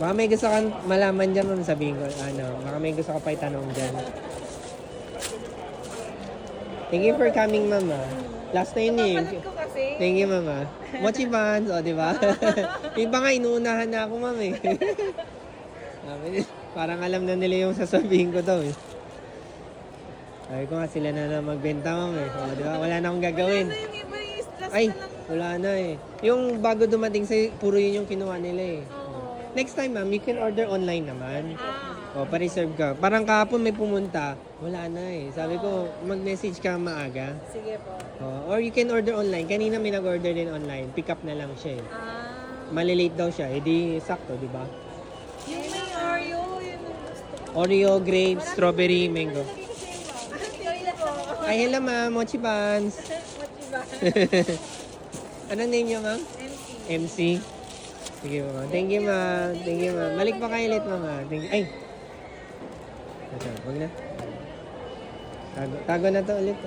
Baka may gusto kang malaman dyan, ma'am, sabihin ko. Baka may gusto ka pa itanong dyan. Thank you for coming, ma'am. Last na yun eh. Napapanood ko kasi. Thank you, ma'am. Mochi Pants, o, di ba? Iba nga, inuunahan na ako, ma'am, eh. Parang alam na nila yung sasabihin ko daw, eh. Sabi ko nga, sila na magbenta, ma'am, eh. O, di ba? Wala na akong gagawin. Wala na yung iba yung last Ay, na lang. wala na, eh. Yung bago dumating sa'yo, puro yun yung kinuha nila, eh. Next time, ma'am, you can order online naman. O, pa-reserve ka. Parang kahapon may pumunta, wala na, eh. Sabi ko, mag-message ka maaga. Sige po. Or you can order online. Kanina may nag-order din online. Pick up na lang siya, eh. Malilate daw siya. Eh, di sakto, di ba? Yung may Oreo, yun ang gusto ko. Oreo, grape, strawberry, mango. Sige po. Ay, hello, ma'am. Mochi Pants. Mochi ba? Ano name niyo, ma'am? MC. Sige po, ma'am. Thank you, ma'am. Thank you, ma'am. Balik pa kayo ulit, ma'am. Thank you. Ay! Ito, huwag na. Tago na to ulit.